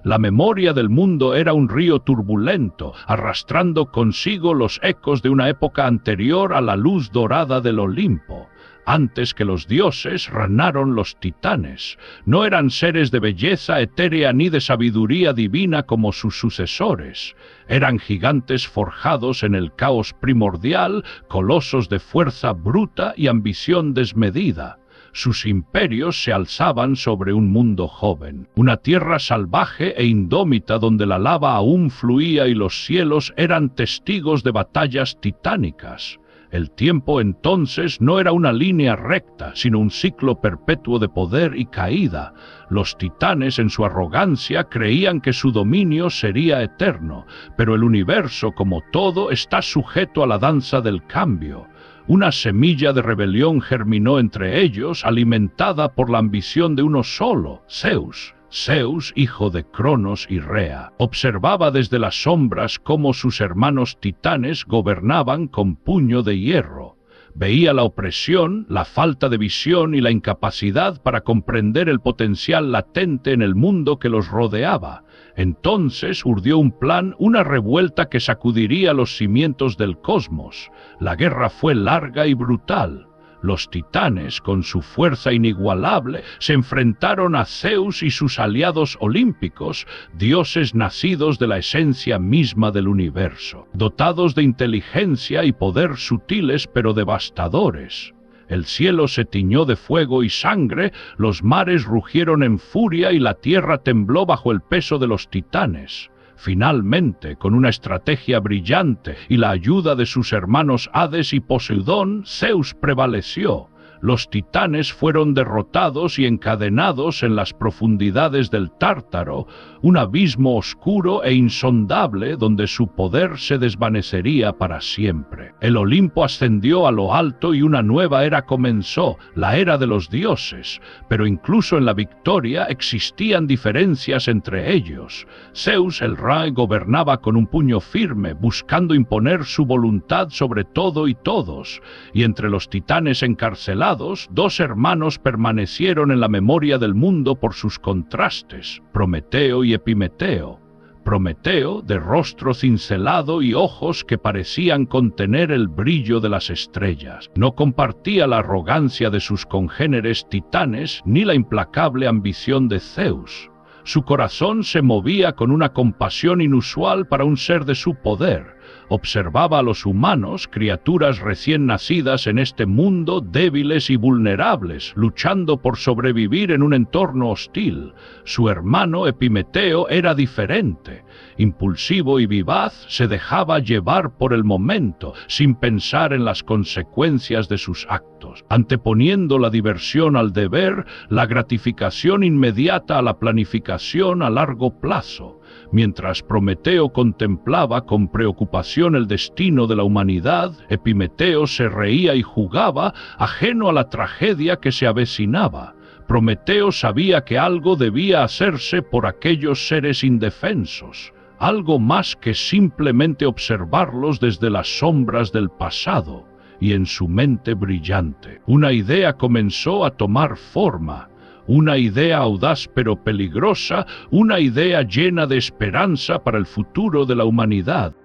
La memoria del mundo era un río turbulento, arrastrando consigo los ecos de una época anterior a la luz dorada del Olimpo. Antes que los dioses reinaron los titanes. No eran seres de belleza etérea ni de sabiduría divina como sus sucesores. Eran gigantes forjados en el caos primordial, colosos de fuerza bruta y ambición desmedida. Sus imperios se alzaban sobre un mundo joven, una tierra salvaje e indómita donde la lava aún fluía y los cielos eran testigos de batallas titánicas. El tiempo entonces no era una línea recta, sino un ciclo perpetuo de poder y caída. Los titanes, en su arrogancia, creían que su dominio sería eterno, pero el universo, como todo, está sujeto a la danza del cambio. Una semilla de rebelión germinó entre ellos, alimentada por la ambición de uno solo, Zeus. Zeus, hijo de Cronos y Rea, observaba desde las sombras cómo sus hermanos titanes gobernaban con puño de hierro. Veía la opresión, la falta de visión y la incapacidad para comprender el potencial latente en el mundo que los rodeaba. Entonces urdió un plan, una revuelta que sacudiría los cimientos del cosmos. La guerra fue larga y brutal. Los titanes, con su fuerza inigualable, se enfrentaron a Zeus y sus aliados olímpicos, dioses nacidos de la esencia misma del universo, dotados de inteligencia y poder sutiles pero devastadores. El cielo se tiñó de fuego y sangre, los mares rugieron en furia y la tierra tembló bajo el peso de los titanes. Finalmente, con una estrategia brillante y la ayuda de sus hermanos Hades y Poseidón, Zeus prevaleció. Los titanes fueron derrotados y encadenados en las profundidades del Tártaro, un abismo oscuro e insondable donde su poder se desvanecería para siempre. El Olimpo ascendió a lo alto y una nueva era comenzó, la era de los dioses, pero incluso en la victoria existían diferencias entre ellos. Zeus, el Ra, gobernaba con un puño firme, buscando imponer su voluntad sobre todo y todos, y entre los titanes encarcelados, dos hermanos permanecieron en la memoria del mundo por sus contrastes, Prometeo y Epimeteo. Prometeo, de rostro cincelado y ojos que parecían contener el brillo de las estrellas, no compartía la arrogancia de sus congéneres titanes ni la implacable ambición de Zeus. Su corazón se movía con una compasión inusual para un ser de su poder. Observaba a los humanos, criaturas recién nacidas en este mundo, débiles y vulnerables, luchando por sobrevivir en un entorno hostil. Su hermano Epimeteo era diferente. Impulsivo y vivaz, se dejaba llevar por el momento, sin pensar en las consecuencias de sus actos, anteponiendo la diversión al deber, la gratificación inmediata a la planificación a largo plazo. Mientras Prometeo contemplaba con preocupación el destino de la humanidad, Epimeteo se reía y jugaba, ajeno a la tragedia que se avecinaba. Prometeo sabía que algo debía hacerse por aquellos seres indefensos, algo más que simplemente observarlos desde las sombras del pasado, y en su mente brillante, una idea comenzó a tomar forma. Una idea audaz pero peligrosa, una idea llena de esperanza para el futuro de la humanidad.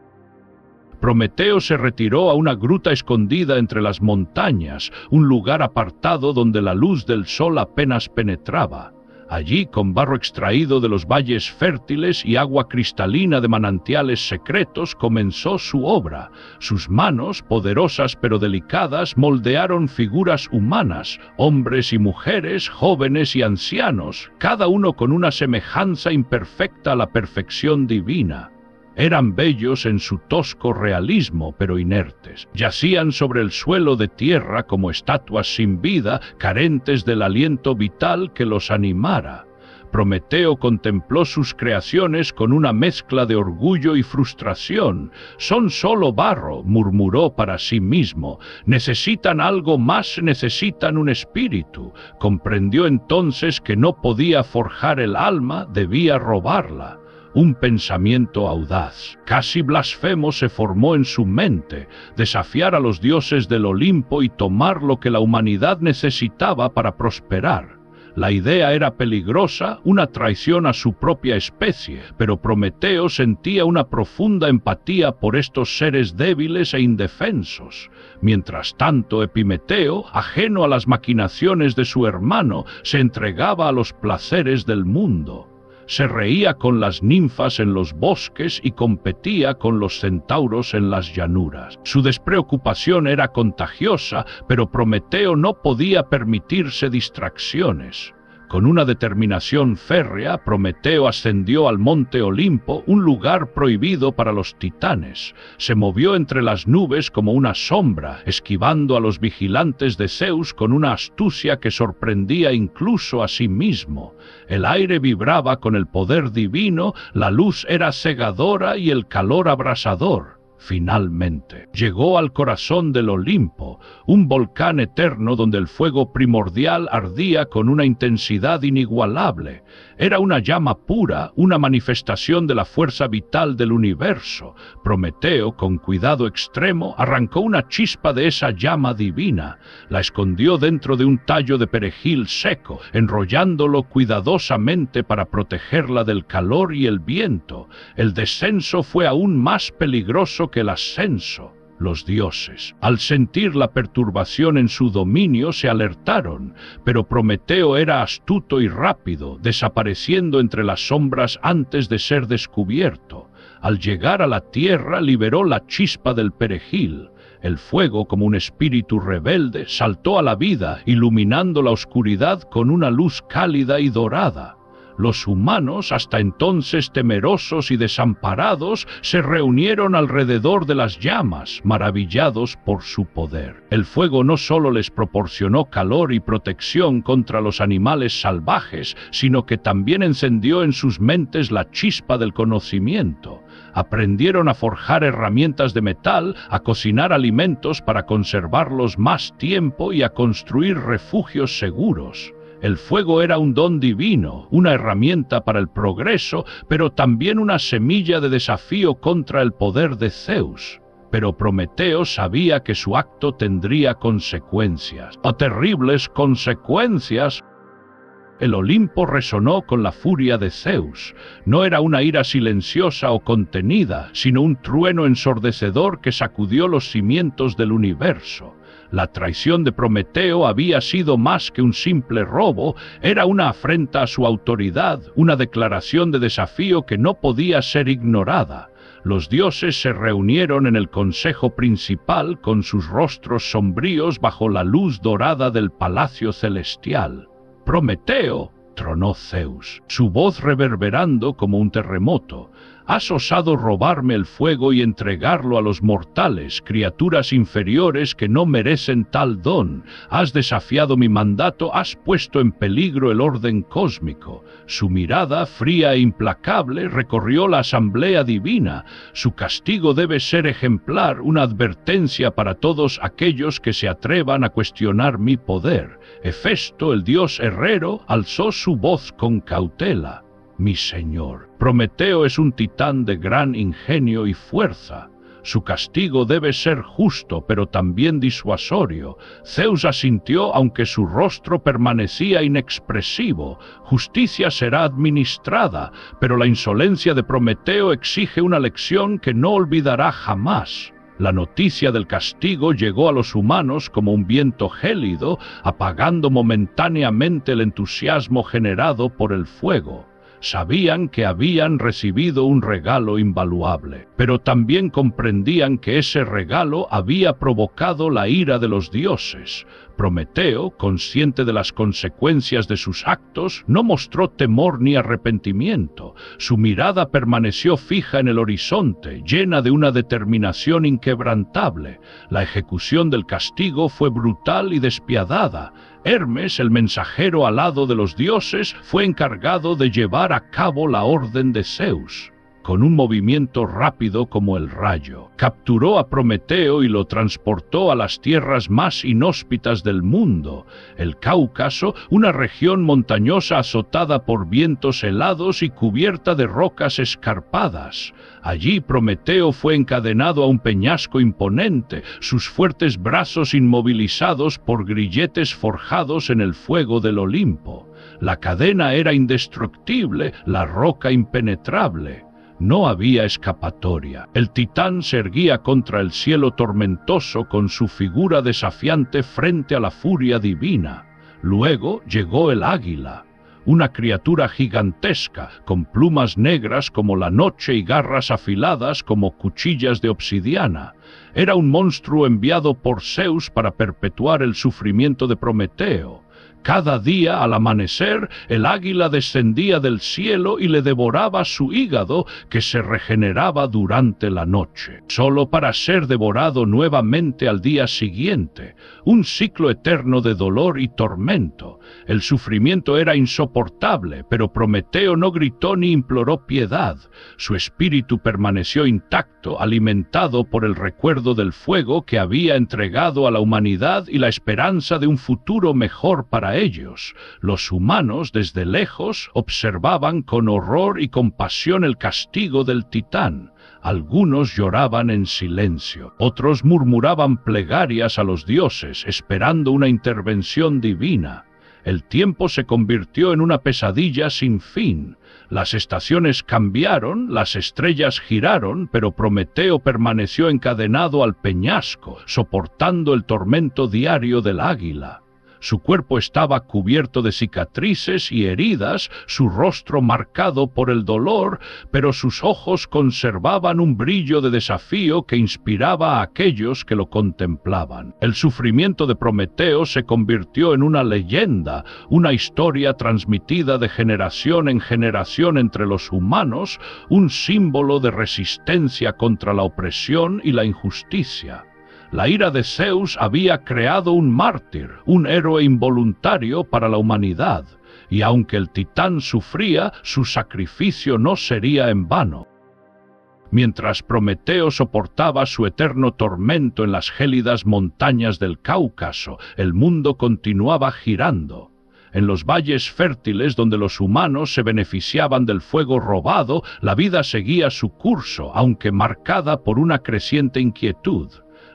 Prometeo se retiró a una gruta escondida entre las montañas, un lugar apartado donde la luz del sol apenas penetraba. Allí, con barro extraído de los valles fértiles y agua cristalina de manantiales secretos, comenzó su obra. Sus manos, poderosas pero delicadas, moldearon figuras humanas, hombres y mujeres, jóvenes y ancianos, cada uno con una semejanza imperfecta a la perfección divina. Eran bellos en su tosco realismo, pero inertes. Yacían sobre el suelo de tierra como estatuas sin vida, carentes del aliento vital que los animara. Prometeo contempló sus creaciones con una mezcla de orgullo y frustración. «Son solo barro», murmuró para sí mismo. «Necesitan algo más, necesitan un espíritu». Comprendió entonces que no podía forjar el alma, debía robarla. Un pensamiento audaz, casi blasfemo, se formó en su mente: desafiar a los dioses del Olimpo y tomar lo que la humanidad necesitaba para prosperar. La idea era peligrosa, una traición a su propia especie, pero Prometeo sentía una profunda empatía por estos seres débiles e indefensos. Mientras tanto, Epimeteo, ajeno a las maquinaciones de su hermano, se entregaba a los placeres del mundo. Se reía con las ninfas en los bosques y competía con los centauros en las llanuras. Su despreocupación era contagiosa, pero Prometeo no podía permitirse distracciones. Con una determinación férrea, Prometeo ascendió al monte Olimpo, un lugar prohibido para los titanes. Se movió entre las nubes como una sombra, esquivando a los vigilantes de Zeus con una astucia que sorprendía incluso a sí mismo. El aire vibraba con el poder divino, la luz era cegadora y el calor abrasador. Finalmente, llegó al corazón del Olimpo, un volcán eterno donde el fuego primordial ardía con una intensidad inigualable. Era una llama pura, una manifestación de la fuerza vital del universo. Prometeo, con cuidado extremo, arrancó una chispa de esa llama divina, la escondió dentro de un tallo de perejil seco, enrollándolo cuidadosamente para protegerla del calor y el viento. El descenso fue aún más peligroso que el ascenso. Los dioses, al sentir la perturbación en su dominio, se alertaron, pero Prometeo era astuto y rápido, desapareciendo entre las sombras antes de ser descubierto. Al llegar a la tierra, liberó la chispa del perejil. El fuego, como un espíritu rebelde, saltó a la vida, iluminando la oscuridad con una luz cálida y dorada. Los humanos, hasta entonces temerosos y desamparados, se reunieron alrededor de las llamas, maravillados por su poder. El fuego no solo les proporcionó calor y protección contra los animales salvajes, sino que también encendió en sus mentes la chispa del conocimiento. Aprendieron a forjar herramientas de metal, a cocinar alimentos para conservarlos más tiempo y a construir refugios seguros. El fuego era un don divino, una herramienta para el progreso, pero también una semilla de desafío contra el poder de Zeus. Pero Prometeo sabía que su acto tendría consecuencias, terribles consecuencias. El Olimpo resonó con la furia de Zeus. No era una ira silenciosa o contenida, sino un trueno ensordecedor que sacudió los cimientos del universo. La traición de Prometeo había sido más que un simple robo, era una afrenta a su autoridad, una declaración de desafío que no podía ser ignorada. Los dioses se reunieron en el consejo principal con sus rostros sombríos bajo la luz dorada del palacio celestial. «Prometeo», tronó Zeus, su voz reverberando como un terremoto, «has osado robarme el fuego y entregarlo a los mortales, criaturas inferiores que no merecen tal don. Has desafiado mi mandato, has puesto en peligro el orden cósmico». Su mirada, fría e implacable, recorrió la asamblea divina. Su castigo debe ser ejemplar, una advertencia para todos aquellos que se atrevan a cuestionar mi poder. Hefesto, el dios herrero, alzó su voz con cautela. «Mi señor, Prometeo es un titán de gran ingenio y fuerza. Su castigo debe ser justo, pero también disuasorio». Zeus asintió, aunque su rostro permanecía inexpresivo. «Justicia será administrada, pero la insolencia de Prometeo exige una lección que no olvidará jamás». La noticia del castigo llegó a los humanos como un viento gélido, apagando momentáneamente el entusiasmo generado por el fuego. Sabían que habían recibido un regalo invaluable, pero también comprendían que ese regalo había provocado la ira de los dioses. Prometeo, consciente de las consecuencias de sus actos, no mostró temor ni arrepentimiento. Su mirada permaneció fija en el horizonte, llena de una determinación inquebrantable. La ejecución del castigo fue brutal y despiadada. Hermes, el mensajero alado de los dioses, fue encargado de llevar a cabo la orden de Zeus. Con un movimiento rápido como el rayo, capturó a Prometeo y lo transportó a las tierras más inhóspitas del mundo, el Cáucaso, una región montañosa azotada por vientos helados y cubierta de rocas escarpadas. Allí Prometeo fue encadenado a un peñasco imponente, sus fuertes brazos inmovilizados por grilletes forjados en el fuego del Olimpo. La cadena era indestructible, la roca impenetrable. No había escapatoria. El titán se erguía contra el cielo tormentoso con su figura desafiante frente a la furia divina. Luego llegó el águila, una criatura gigantesca, con plumas negras como la noche y garras afiladas como cuchillas de obsidiana. Era un monstruo enviado por Zeus para perpetuar el sufrimiento de Prometeo. Cada día, al amanecer, el águila descendía del cielo y le devoraba su hígado, que se regeneraba durante la noche, solo para ser devorado nuevamente al día siguiente. Un ciclo eterno de dolor y tormento. El sufrimiento era insoportable, pero Prometeo no gritó ni imploró piedad. Su espíritu permaneció intacto, alimentado por el recuerdo del fuego que había entregado a la humanidad y la esperanza de un futuro mejor para ellos. Los humanos, desde lejos, observaban con horror y compasión el castigo del titán. Algunos lloraban en silencio, otros murmuraban plegarias a los dioses, esperando una intervención divina. El tiempo se convirtió en una pesadilla sin fin. Las estaciones cambiaron, las estrellas giraron, pero Prometeo permaneció encadenado al peñasco, soportando el tormento diario del águila. Su cuerpo estaba cubierto de cicatrices y heridas, su rostro marcado por el dolor, pero sus ojos conservaban un brillo de desafío que inspiraba a aquellos que lo contemplaban. El sufrimiento de Prometeo se convirtió en una leyenda, una historia transmitida de generación en generación entre los humanos, un símbolo de resistencia contra la opresión y la injusticia. La ira de Zeus había creado un mártir, un héroe involuntario para la humanidad, y aunque el titán sufría, su sacrificio no sería en vano. Mientras Prometeo soportaba su eterno tormento en las gélidas montañas del Cáucaso, el mundo continuaba girando. En los valles fértiles donde los humanos se beneficiaban del fuego robado, la vida seguía su curso, aunque marcada por una creciente inquietud.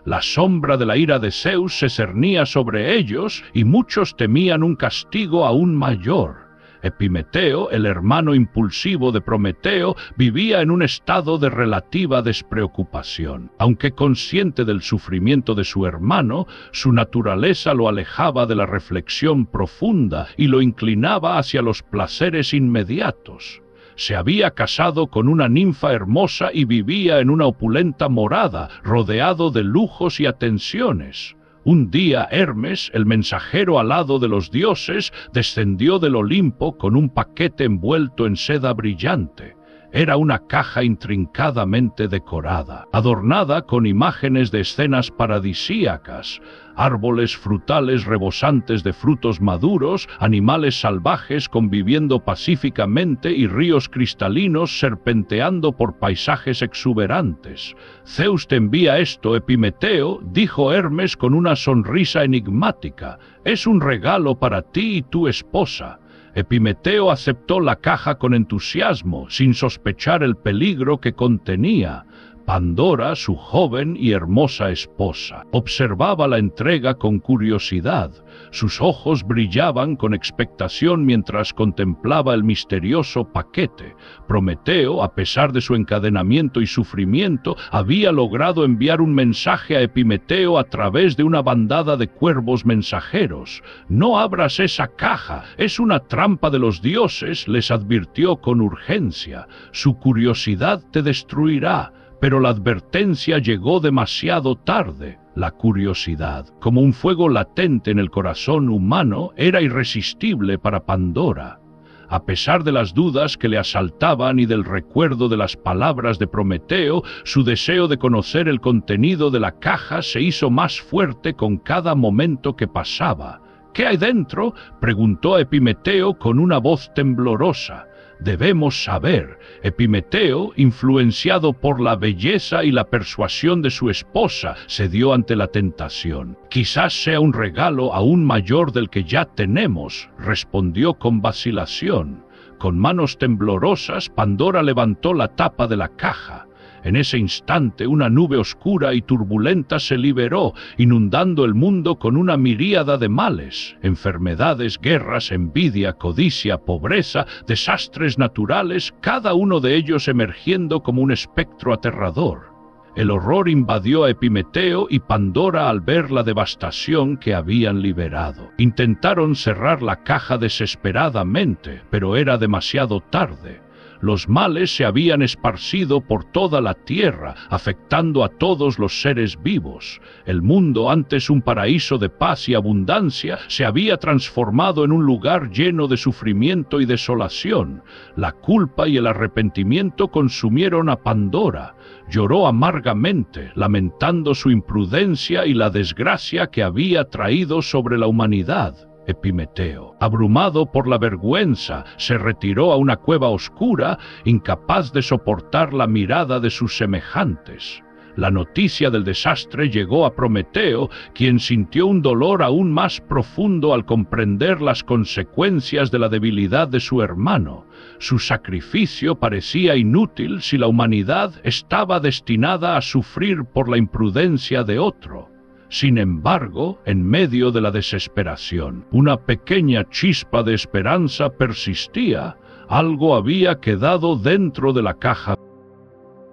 La sombra de la ira de Zeus se cernía sobre ellos y muchos temían un castigo aún mayor. Epimeteo, el hermano impulsivo de Prometeo, vivía en un estado de relativa despreocupación. Aunque consciente del sufrimiento de su hermano, su naturaleza lo alejaba de la reflexión profunda y lo inclinaba hacia los placeres inmediatos. Se había casado con una ninfa hermosa y vivía en una opulenta morada, rodeado de lujos y atenciones. Un día Hermes, el mensajero alado de los dioses, descendió del Olimpo con un paquete envuelto en seda brillante. Era una caja intrincadamente decorada, adornada con imágenes de escenas paradisíacas, árboles frutales rebosantes de frutos maduros, animales salvajes conviviendo pacíficamente y ríos cristalinos serpenteando por paisajes exuberantes. «Zeus te envía esto, Epimeteo», dijo Hermes con una sonrisa enigmática. «Es un regalo para ti y tu esposa». Epimeteo aceptó la caja con entusiasmo, sin sospechar el peligro que contenía. Pandora, su joven y hermosa esposa, observaba la entrega con curiosidad. Sus ojos brillaban con expectación mientras contemplaba el misterioso paquete. Prometeo, a pesar de su encadenamiento y sufrimiento, había logrado enviar un mensaje a Epimeteo a través de una bandada de cuervos mensajeros. «No abras esa caja, es una trampa de los dioses», les advirtió con urgencia. «Su curiosidad te destruirá». Pero la advertencia llegó demasiado tarde. La curiosidad, como un fuego latente en el corazón humano, era irresistible para Pandora. A pesar de las dudas que le asaltaban y del recuerdo de las palabras de Prometeo, su deseo de conocer el contenido de la caja se hizo más fuerte con cada momento que pasaba. «¿Qué hay dentro?», preguntó a Epimeteo con una voz temblorosa. Debemos saber. Epimeteo, influenciado por la belleza y la persuasión de su esposa, cedió ante la tentación. «Quizás sea un regalo aún mayor del que ya tenemos», respondió con vacilación. Con manos temblorosas, Pandora levantó la tapa de la caja. En ese instante una nube oscura y turbulenta se liberó, inundando el mundo con una miríada de males, enfermedades, guerras, envidia, codicia, pobreza, desastres naturales, cada uno de ellos emergiendo como un espectro aterrador. El horror invadió a Epimeteo y Pandora al ver la devastación que habían liberado. Intentaron cerrar la caja desesperadamente, pero era demasiado tarde. Los males se habían esparcido por toda la tierra, afectando a todos los seres vivos. El mundo, antes un paraíso de paz y abundancia, se había transformado en un lugar lleno de sufrimiento y desolación. La culpa y el arrepentimiento consumieron a Pandora. Lloró amargamente, lamentando su imprudencia y la desgracia que había traído sobre la humanidad. Epimeteo, abrumado por la vergüenza, se retiró a una cueva oscura, incapaz de soportar la mirada de sus semejantes. La noticia del desastre llegó a Prometeo, quien sintió un dolor aún más profundo al comprender las consecuencias de la debilidad de su hermano. Su sacrificio parecía inútil si la humanidad estaba destinada a sufrir por la imprudencia de otro. Sin embargo, en medio de la desesperación, una pequeña chispa de esperanza persistía. Algo había quedado dentro de la caja.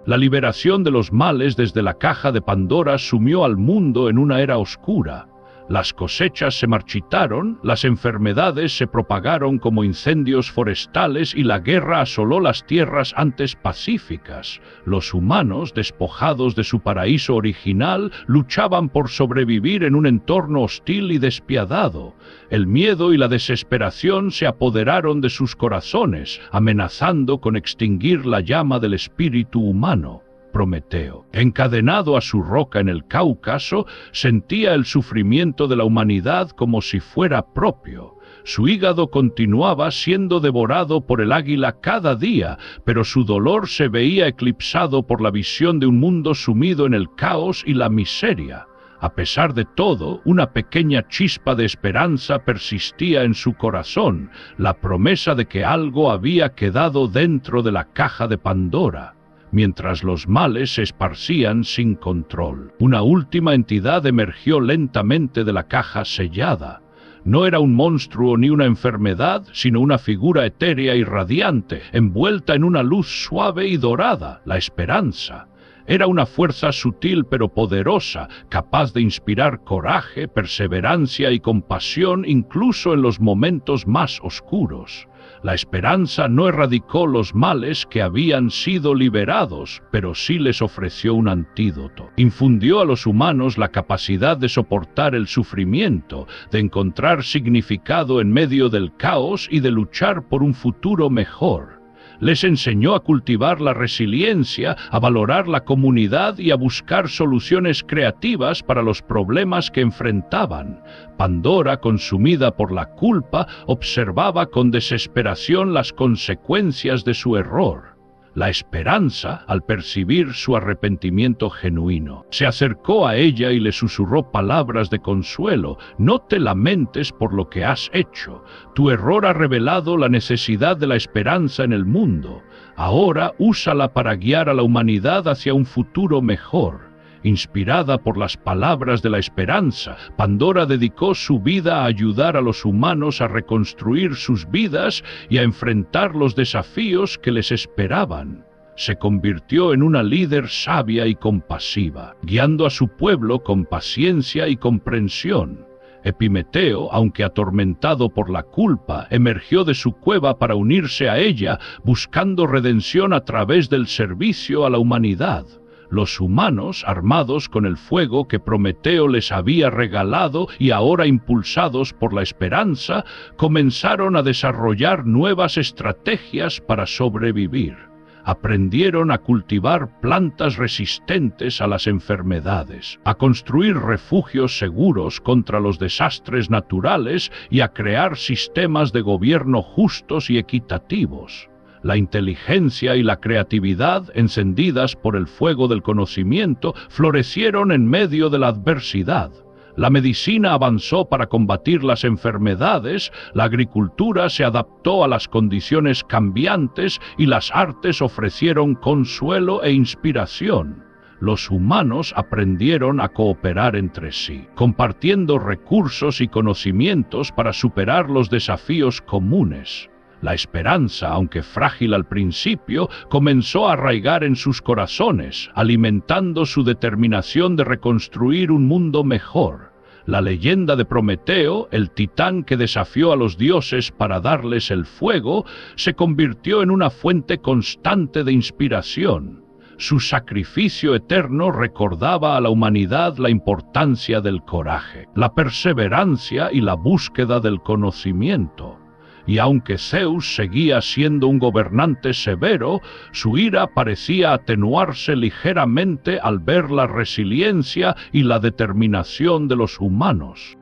La liberación de los males desde la caja de Pandora sumió al mundo en una era oscura. Las cosechas se marchitaron, las enfermedades se propagaron como incendios forestales y la guerra asoló las tierras antes pacíficas. Los humanos, despojados de su paraíso original, luchaban por sobrevivir en un entorno hostil y despiadado. El miedo y la desesperación se apoderaron de sus corazones, amenazando con extinguir la llama del espíritu humano. Prometeo, encadenado a su roca en el Cáucaso, sentía el sufrimiento de la humanidad como si fuera propio. Su hígado continuaba siendo devorado por el águila cada día, pero su dolor se veía eclipsado por la visión de un mundo sumido en el caos y la miseria. A pesar de todo, una pequeña chispa de esperanza persistía en su corazón, la promesa de que algo había quedado dentro de la caja de Pandora. Mientras los males se esparcían sin control, una última entidad emergió lentamente de la caja sellada. No era un monstruo ni una enfermedad, sino una figura etérea y radiante, envuelta en una luz suave y dorada, la esperanza. Era una fuerza sutil pero poderosa, capaz de inspirar coraje, perseverancia y compasión incluso en los momentos más oscuros. La esperanza no erradicó los males que habían sido liberados, pero sí les ofreció un antídoto. Infundió a los humanos la capacidad de soportar el sufrimiento, de encontrar significado en medio del caos y de luchar por un futuro mejor. Les enseñó a cultivar la resiliencia, a valorar la comunidad y a buscar soluciones creativas para los problemas que enfrentaban. Pandora, consumida por la culpa, observaba con desesperación las consecuencias de su error. La esperanza, al percibir su arrepentimiento genuino, se acercó a ella y le susurró palabras de consuelo. No te lamentes por lo que has hecho. Tu error ha revelado la necesidad de la esperanza en el mundo. Ahora úsala para guiar a la humanidad hacia un futuro mejor. Inspirada por las palabras de la esperanza, Pandora dedicó su vida a ayudar a los humanos a reconstruir sus vidas y a enfrentar los desafíos que les esperaban. Se convirtió en una líder sabia y compasiva, guiando a su pueblo con paciencia y comprensión. Epimeteo, aunque atormentado por la culpa, emergió de su cueva para unirse a ella, buscando redención a través del servicio a la humanidad. Los humanos, armados con el fuego que Prometeo les había regalado y ahora impulsados por la esperanza, comenzaron a desarrollar nuevas estrategias para sobrevivir. Aprendieron a cultivar plantas resistentes a las enfermedades, a construir refugios seguros contra los desastres naturales y a crear sistemas de gobierno justos y equitativos. La inteligencia y la creatividad, encendidas por el fuego del conocimiento, florecieron en medio de la adversidad. La medicina avanzó para combatir las enfermedades, la agricultura se adaptó a las condiciones cambiantes y las artes ofrecieron consuelo e inspiración. Los humanos aprendieron a cooperar entre sí, compartiendo recursos y conocimientos para superar los desafíos comunes. La esperanza, aunque frágil al principio, comenzó a arraigar en sus corazones, alimentando su determinación de reconstruir un mundo mejor. La leyenda de Prometeo, el titán que desafió a los dioses para darles el fuego, se convirtió en una fuente constante de inspiración. Su sacrificio eterno recordaba a la humanidad la importancia del coraje, la perseverancia y la búsqueda del conocimiento. Y aunque Zeus seguía siendo un gobernante severo, su ira parecía atenuarse ligeramente al ver la resiliencia y la determinación de los humanos.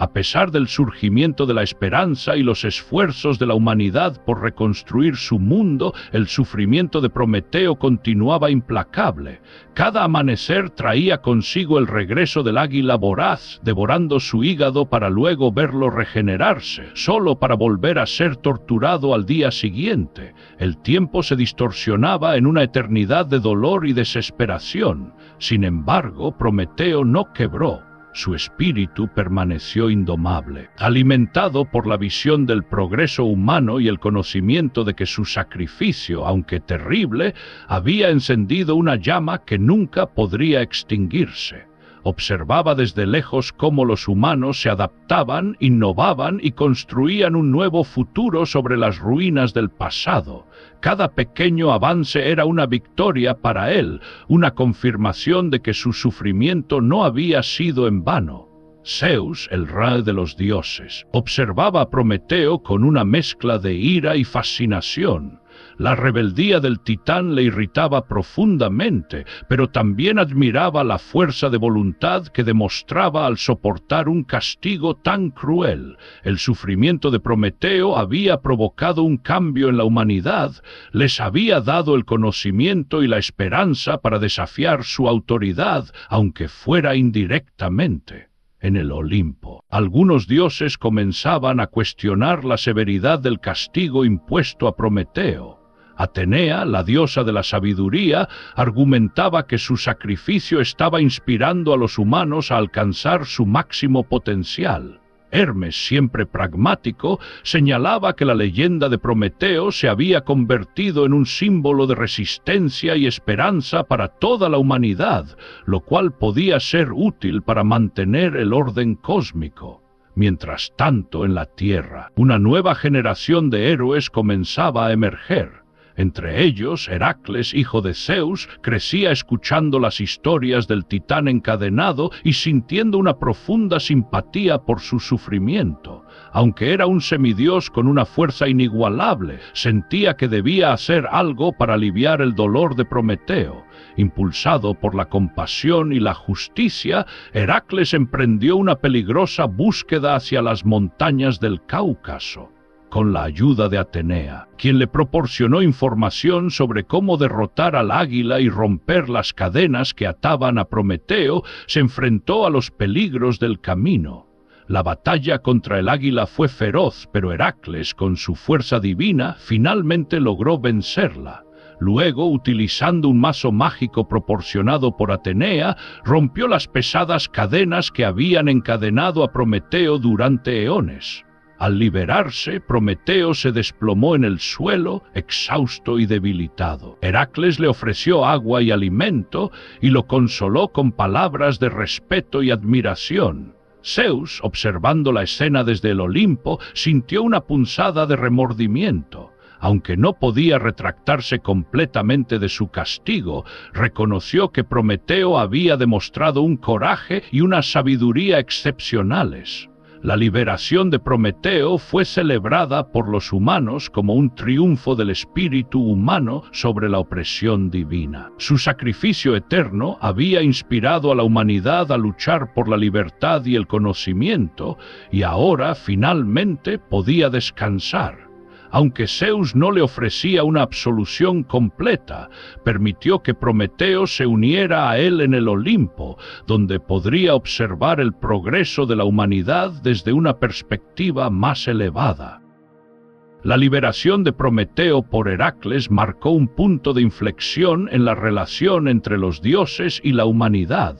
A pesar del surgimiento de la esperanza y los esfuerzos de la humanidad por reconstruir su mundo, el sufrimiento de Prometeo continuaba implacable. Cada amanecer traía consigo el regreso del águila voraz, devorando su hígado para luego verlo regenerarse, solo para volver a ser torturado al día siguiente. El tiempo se distorsionaba en una eternidad de dolor y desesperación. Sin embargo, Prometeo no quebró. Su espíritu permaneció indomable, alimentado por la visión del progreso humano y el conocimiento de que su sacrificio, aunque terrible, había encendido una llama que nunca podría extinguirse. Observaba desde lejos cómo los humanos se adaptaban, innovaban y construían un nuevo futuro sobre las ruinas del pasado. Cada pequeño avance era una victoria para él, una confirmación de que su sufrimiento no había sido en vano. Zeus, el rey de los dioses, observaba a Prometeo con una mezcla de ira y fascinación. La rebeldía del titán le irritaba profundamente, pero también admiraba la fuerza de voluntad que demostraba al soportar un castigo tan cruel. El sufrimiento de Prometeo había provocado un cambio en la humanidad, les había dado el conocimiento y la esperanza para desafiar su autoridad, aunque fuera indirectamente. En el Olimpo, algunos dioses comenzaban a cuestionar la severidad del castigo impuesto a Prometeo. Atenea, la diosa de la sabiduría, argumentaba que su sacrificio estaba inspirando a los humanos a alcanzar su máximo potencial. Hermes, siempre pragmático, señalaba que la leyenda de Prometeo se había convertido en un símbolo de resistencia y esperanza para toda la humanidad, lo cual podía ser útil para mantener el orden cósmico. Mientras tanto, en la Tierra, una nueva generación de héroes comenzaba a emerger. Entre ellos, Heracles, hijo de Zeus, crecía escuchando las historias del titán encadenado y sintiendo una profunda simpatía por su sufrimiento. Aunque era un semidios con una fuerza inigualable, sentía que debía hacer algo para aliviar el dolor de Prometeo. Impulsado por la compasión y la justicia, Heracles emprendió una peligrosa búsqueda hacia las montañas del Cáucaso. Con la ayuda de Atenea, quien le proporcionó información sobre cómo derrotar al águila y romper las cadenas que ataban a Prometeo, se enfrentó a los peligros del camino. La batalla contra el águila fue feroz, pero Heracles, con su fuerza divina, finalmente logró vencerla. Luego, utilizando un mazo mágico proporcionado por Atenea, rompió las pesadas cadenas que habían encadenado a Prometeo durante eones. Al liberarse, Prometeo se desplomó en el suelo, exhausto y debilitado. Heracles le ofreció agua y alimento y lo consoló con palabras de respeto y admiración. Zeus, observando la escena desde el Olimpo, sintió una punzada de remordimiento. Aunque no podía retractarse completamente de su castigo, reconoció que Prometeo había demostrado un coraje y una sabiduría excepcionales. La liberación de Prometeo fue celebrada por los humanos como un triunfo del espíritu humano sobre la opresión divina. Su sacrificio eterno había inspirado a la humanidad a luchar por la libertad y el conocimiento, y ahora finalmente podía descansar. Aunque Zeus no le ofrecía una absolución completa, permitió que Prometeo se uniera a él en el Olimpo, donde podría observar el progreso de la humanidad desde una perspectiva más elevada. La liberación de Prometeo por Heracles marcó un punto de inflexión en la relación entre los dioses y la humanidad.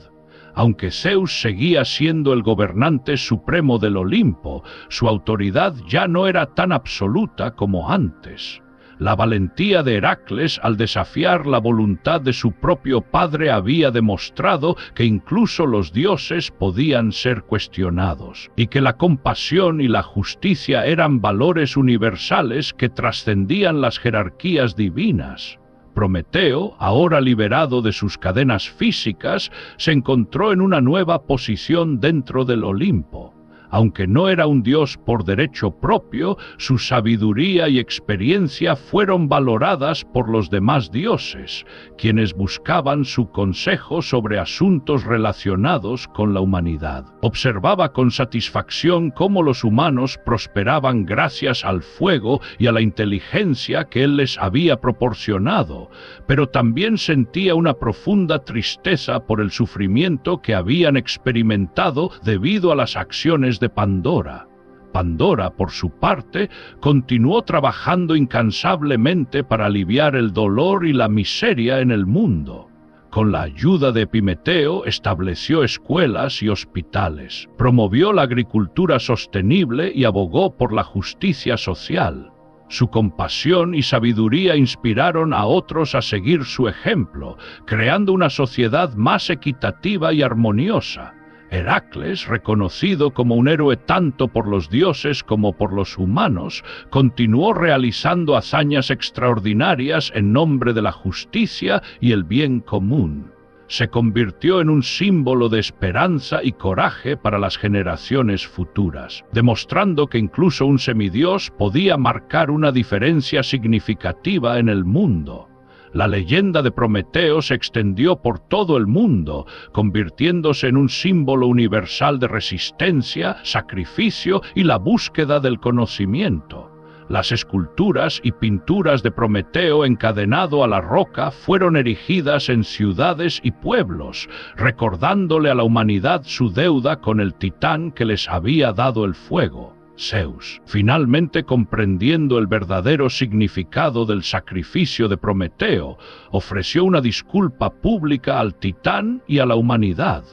Aunque Zeus seguía siendo el gobernante supremo del Olimpo, su autoridad ya no era tan absoluta como antes. La valentía de Heracles al desafiar la voluntad de su propio padre había demostrado que incluso los dioses podían ser cuestionados, y que la compasión y la justicia eran valores universales que trascendían las jerarquías divinas. Prometeo, ahora liberado de sus cadenas físicas, se encontró en una nueva posición dentro del Olimpo. Aunque no era un dios por derecho propio, su sabiduría y experiencia fueron valoradas por los demás dioses, quienes buscaban su consejo sobre asuntos relacionados con la humanidad. Observaba con satisfacción cómo los humanos prosperaban gracias al fuego y a la inteligencia que él les había proporcionado, pero también sentía una profunda tristeza por el sufrimiento que habían experimentado debido a las acciones de Pandora. Pandora, por su parte, continuó trabajando incansablemente para aliviar el dolor y la miseria en el mundo. Con la ayuda de Epimeteo estableció escuelas y hospitales, promovió la agricultura sostenible y abogó por la justicia social. Su compasión y sabiduría inspiraron a otros a seguir su ejemplo, creando una sociedad más equitativa y armoniosa. Heracles, reconocido como un héroe tanto por los dioses como por los humanos, continuó realizando hazañas extraordinarias en nombre de la justicia y el bien común. Se convirtió en un símbolo de esperanza y coraje para las generaciones futuras, demostrando que incluso un semidios podía marcar una diferencia significativa en el mundo. La leyenda de Prometeo se extendió por todo el mundo, convirtiéndose en un símbolo universal de resistencia, sacrificio y la búsqueda del conocimiento. Las esculturas y pinturas de Prometeo encadenado a la roca fueron erigidas en ciudades y pueblos, recordándole a la humanidad su deuda con el titán que les había dado el fuego. Zeus, finalmente comprendiendo el verdadero significado del sacrificio de Prometeo, ofreció una disculpa pública al titán y a la humanidad.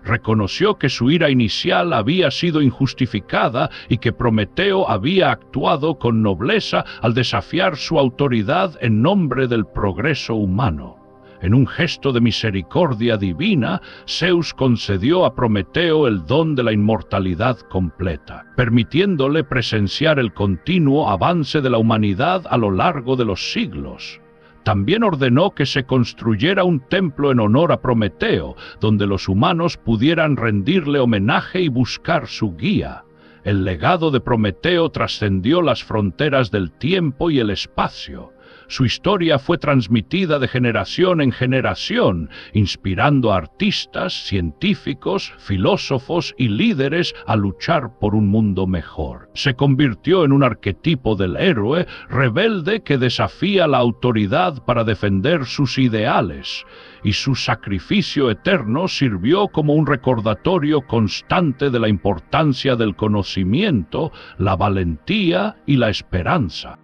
Reconoció que su ira inicial había sido injustificada y que Prometeo había actuado con nobleza al desafiar su autoridad en nombre del progreso humano. En un gesto de misericordia divina, Zeus concedió a Prometeo el don de la inmortalidad completa, permitiéndole presenciar el continuo avance de la humanidad a lo largo de los siglos. También ordenó que se construyera un templo en honor a Prometeo, donde los humanos pudieran rendirle homenaje y buscar su guía. El legado de Prometeo trascendió las fronteras del tiempo y el espacio. Su historia fue transmitida de generación en generación, inspirando a artistas, científicos, filósofos y líderes a luchar por un mundo mejor. Se convirtió en un arquetipo del héroe rebelde que desafía la autoridad para defender sus ideales, y su sacrificio eterno sirvió como un recordatorio constante de la importancia del conocimiento, la valentía y la esperanza.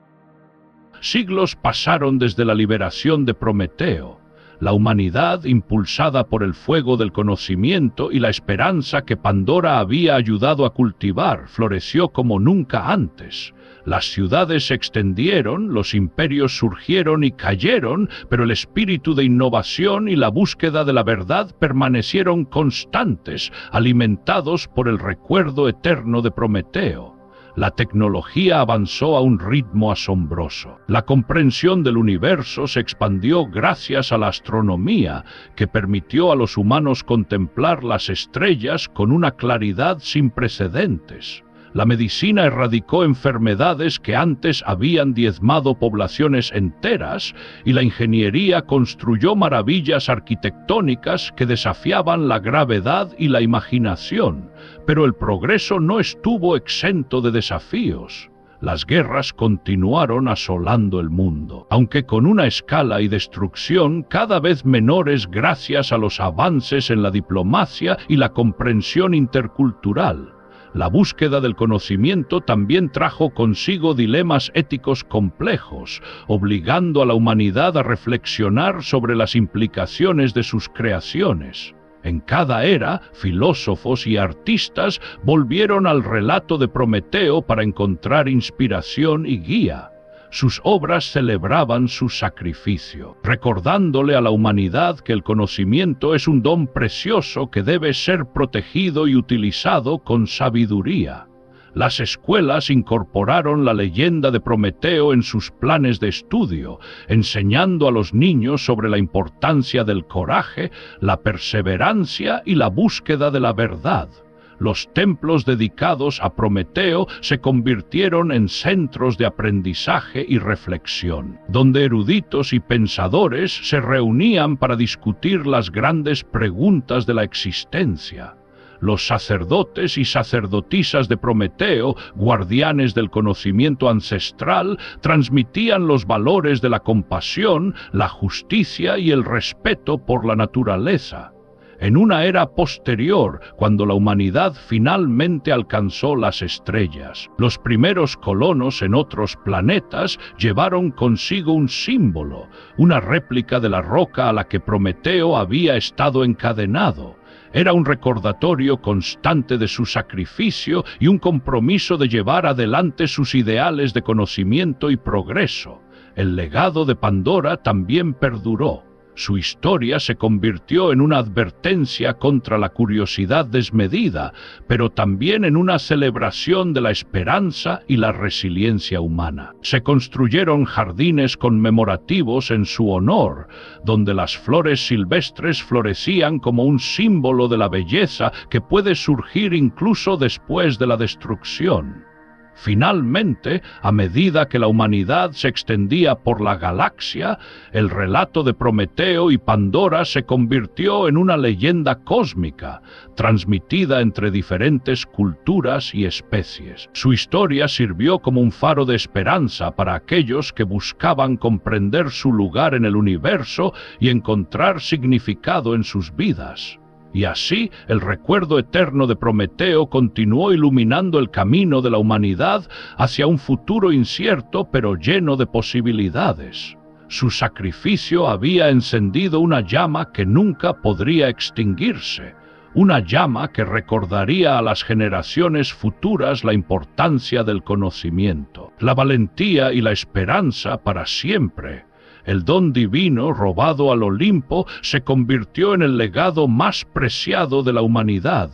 Siglos pasaron desde la liberación de Prometeo. La humanidad, impulsada por el fuego del conocimiento y la esperanza que Pandora había ayudado a cultivar, floreció como nunca antes. Las ciudades se extendieron, los imperios surgieron y cayeron, pero el espíritu de innovación y la búsqueda de la verdad permanecieron constantes, alimentados por el recuerdo eterno de Prometeo. La tecnología avanzó a un ritmo asombroso. La comprensión del universo se expandió gracias a la astronomía, que permitió a los humanos contemplar las estrellas con una claridad sin precedentes. La medicina erradicó enfermedades que antes habían diezmado poblaciones enteras, y la ingeniería construyó maravillas arquitectónicas que desafiaban la gravedad y la imaginación. Pero el progreso no estuvo exento de desafíos. Las guerras continuaron asolando el mundo, aunque con una escala y destrucción cada vez menores gracias a los avances en la diplomacia y la comprensión intercultural. La búsqueda del conocimiento también trajo consigo dilemas éticos complejos, obligando a la humanidad a reflexionar sobre las implicaciones de sus creaciones. En cada era, filósofos y artistas volvieron al relato de Prometeo para encontrar inspiración y guía. Sus obras celebraban su sacrificio, recordándole a la humanidad que el conocimiento es un don precioso que debe ser protegido y utilizado con sabiduría. Las escuelas incorporaron la leyenda de Prometeo en sus planes de estudio, enseñando a los niños sobre la importancia del coraje, la perseverancia y la búsqueda de la verdad. Los templos dedicados a Prometeo se convirtieron en centros de aprendizaje y reflexión, donde eruditos y pensadores se reunían para discutir las grandes preguntas de la existencia. Los sacerdotes y sacerdotisas de Prometeo, guardianes del conocimiento ancestral, transmitían los valores de la compasión, la justicia y el respeto por la naturaleza. En una era posterior, cuando la humanidad finalmente alcanzó las estrellas, los primeros colonos en otros planetas llevaron consigo un símbolo, una réplica de la roca a la que Prometeo había estado encadenado. Era un recordatorio constante de su sacrificio y un compromiso de llevar adelante sus ideales de conocimiento y progreso. El legado de Pandora también perduró. Su historia se convirtió en una advertencia contra la curiosidad desmedida, pero también en una celebración de la esperanza y la resiliencia humana. Se construyeron jardines conmemorativos en su honor, donde las flores silvestres florecían como un símbolo de la belleza que puede surgir incluso después de la destrucción. Finalmente, a medida que la humanidad se extendía por la galaxia, el relato de Prometeo y Pandora se convirtió en una leyenda cósmica, transmitida entre diferentes culturas y especies. Su historia sirvió como un faro de esperanza para aquellos que buscaban comprender su lugar en el universo y encontrar significado en sus vidas. Y así, el recuerdo eterno de Prometeo continuó iluminando el camino de la humanidad hacia un futuro incierto pero lleno de posibilidades. Su sacrificio había encendido una llama que nunca podría extinguirse, una llama que recordaría a las generaciones futuras la importancia del conocimiento, la valentía y la esperanza para siempre. El don divino robado al Olimpo se convirtió en el legado más preciado de la humanidad.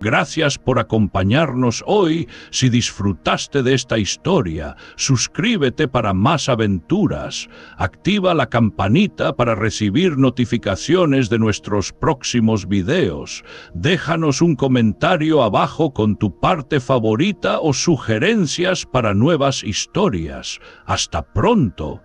Gracias por acompañarnos hoy. Si disfrutaste de esta historia, suscríbete para más aventuras. Activa la campanita para recibir notificaciones de nuestros próximos videos. Déjanos un comentario abajo con tu parte favorita o sugerencias para nuevas historias. ¡Hasta pronto!